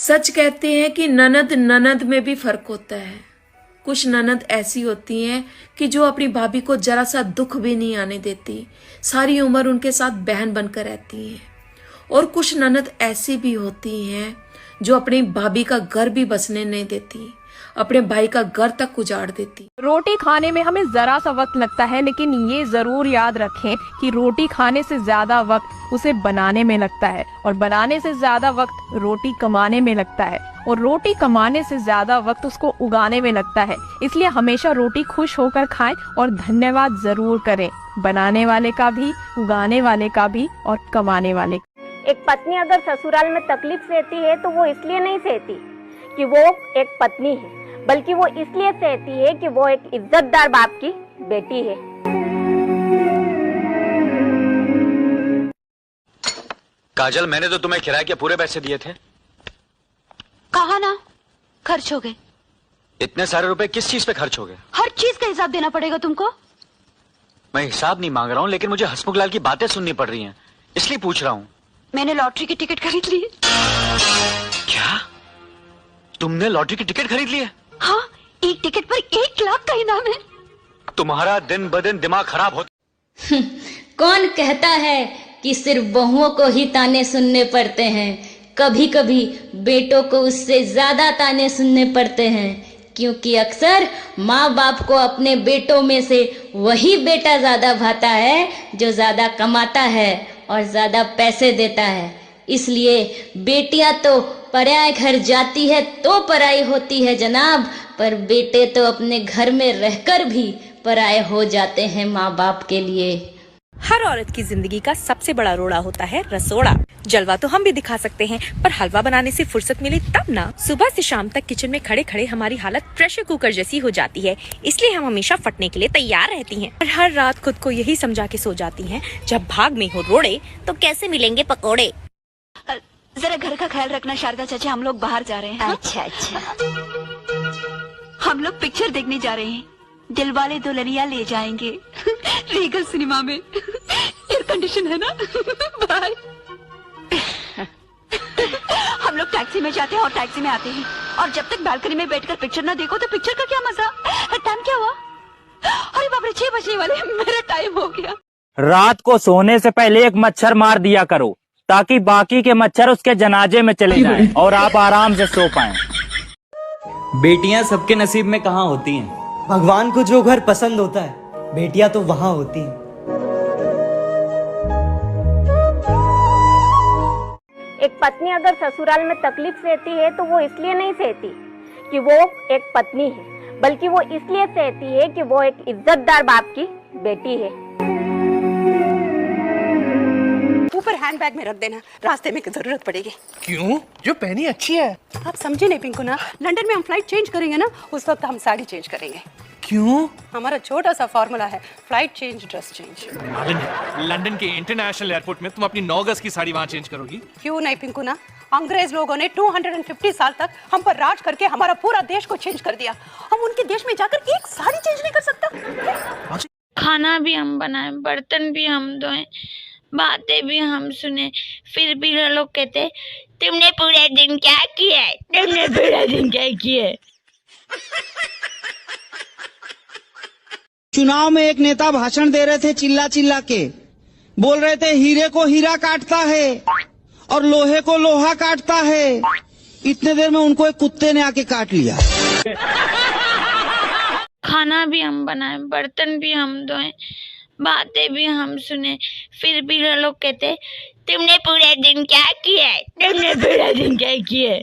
सच कहते हैं कि ननद ननद में भी फर्क होता है। कुछ ननद ऐसी होती हैं कि जो अपनी भाभी को जरा सा दुख भी नहीं आने देती, सारी उम्र उनके साथ बहन बनकर रहती हैं। और कुछ ननद ऐसी भी होती हैं जो अपनी भाभी का घर भी बसने नहीं देती, अपने भाई का घर तक उजाड़ देती। रोटी खाने में हमें जरा सा वक्त लगता है, लेकिन ये जरूर याद रखें कि रोटी खाने से ज्यादा वक्त उसे बनाने में लगता है, और बनाने से ज्यादा वक्त रोटी कमाने में लगता है, और रोटी कमाने से ज्यादा वक्त उसको उगाने में लगता है। इसलिए हमेशा रोटी खुश होकर खाएं और धन्यवाद जरूर करें, बनाने वाले का भी, उगाने वाले का भी और कमाने वाले का। एक पत्नी अगर ससुराल में तकलीफ सहती है तो वो इसलिए नहीं सहती कि वो एक पत्नी है, बल्कि वो इसलिए सहती है कि वो एक इज्जतदार बाप की बेटी है। काजल, मैंने तो तुम्हें किराए के पूरे पैसे दिए थे। कहा ना, खर्च हो गए। इतने सारे रुपए किस चीज पे खर्च हो गए? हर चीज का हिसाब देना पड़ेगा तुमको। मैं हिसाब नहीं मांग रहा हूँ, लेकिन मुझे हसमुख लाल की बातें सुननी पड़ रही हैं, इसलिए पूछ रहा हूँ। मैंने लॉटरी की टिकट खरीद ली। क्या? तुमने लॉटरी की टिकट खरीद ली है? हाँ, एक टिकट पर 1 लाख का इनाम है। तुम्हारा दिन ब दिन दिमाग खराब होता। कौन कहता है कि सिर्फ बहुओं को ही ताने सुनने पड़ते हैं? कभी कभी बेटों को उससे ज्यादा ताने सुनने पड़ते हैं, क्योंकि अक्सर माँ बाप को अपने बेटों में से वही बेटा ज्यादा भाता है जो ज्यादा कमाता है और ज्यादा पैसे देता है। इसलिए बेटियां तो पराए घर जाती है तो पराई होती है जनाब, पर बेटे तो अपने घर में रहकर भी पराए हो जाते हैं माँ बाप के लिए। हर औरत की जिंदगी का सबसे बड़ा रोड़ा होता है रसोड़ा। जलवा तो हम भी दिखा सकते हैं, पर हलवा बनाने से फुर्सत मिले तब ना। सुबह से शाम तक किचन में खड़े खड़े हमारी हालत प्रेशर कुकर जैसी हो जाती है, इसलिए हम हमेशा फटने के लिए तैयार रहती हैं। और हर रात खुद को यही समझा के सो जाती हैं, जब भाग में हो रोड़े तो कैसे मिलेंगे पकोड़े। जरा घर का ख्याल रखना शारदा चाचा, हम लोग बाहर जा रहे हैं। अच्छा अच्छा। हम लोग पिक्चर देखने जा रहे हैं, दिलवाले दुल्हनिया ले जाएंगे। रीगल सिनेमा में एयर कंडीशन है ना। बाय। हम लोग टैक्सी में जाते हैं और टैक्सी में आते हैं, और जब तक बालकनी में बैठकर पिक्चर ना देखो तो पिक्चर का क्या मजा। टाइम क्या हुआ? अरे बाप रे, 6 बजने वाले, मेरा टाइम हो गया। रात को सोने से पहले एक मच्छर मार दिया करो, ताकि बाकी के मच्छर उसके जनाजे में चले जाएं और आप आराम से सो पाएं। बेटियां सबके नसीब में कहाँ होती हैं? भगवान को जो घर पसंद होता है, बेटियां तो वहाँ होती हैं। एक पत्नी अगर ससुराल में तकलीफ सहती है तो वो इसलिए नहीं सहती कि वो एक पत्नी है, बल्कि वो इसलिए सहती है कि वो एक इज्जतदार बाप की बेटी है। ऊपर हैंडबैग में रख देना, रास्ते में जरूरत पड़ेगी। क्यों? जो पहनी अच्छी है। आप समझे नहीं पिंकू ना, लंदन में हम फ्लाइट चेंज करेंगे ना, उस वक्त हम साड़ी चेंज करेंगे। क्यों? हमारा छोटा सा फॉर्मूला है, flight change dress change. London के इंटरनेशनल एयरपोर्ट में तुम अपनी 9 गज की साड़ी वहाँ चेंज करोगी? क्यों नहीं पिंकू ना, अंग्रेज लोगों ने 250 साल तक हम पर राज करके हमारा पूरा देश को चेंज कर दिया। हम उनके देश में जाकर एक साड़ी चेंज नहीं कर सकता। खाना भी हम बनाए, बर्तन भी हम धोए, बातें भी हम सुने, फिर भी लोग कहते तुमने पूरे दिन क्या किया है, तुमने पूरा दिन क्या किया है। चुनाव में एक नेता भाषण दे रहे थे, चिल्ला चिल्ला के बोल रहे थे हीरे को हीरा काटता है और लोहे को लोहा काटता है। इतने देर में उनको एक कुत्ते ने आके काट लिया। खाना भी हम बनाए, बर्तन भी हम धोए, बातें भी हम सुने, फिर भी लोग कहते तुमने पूरे दिन क्या किया है, तुमने पूरा दिन क्या किया है।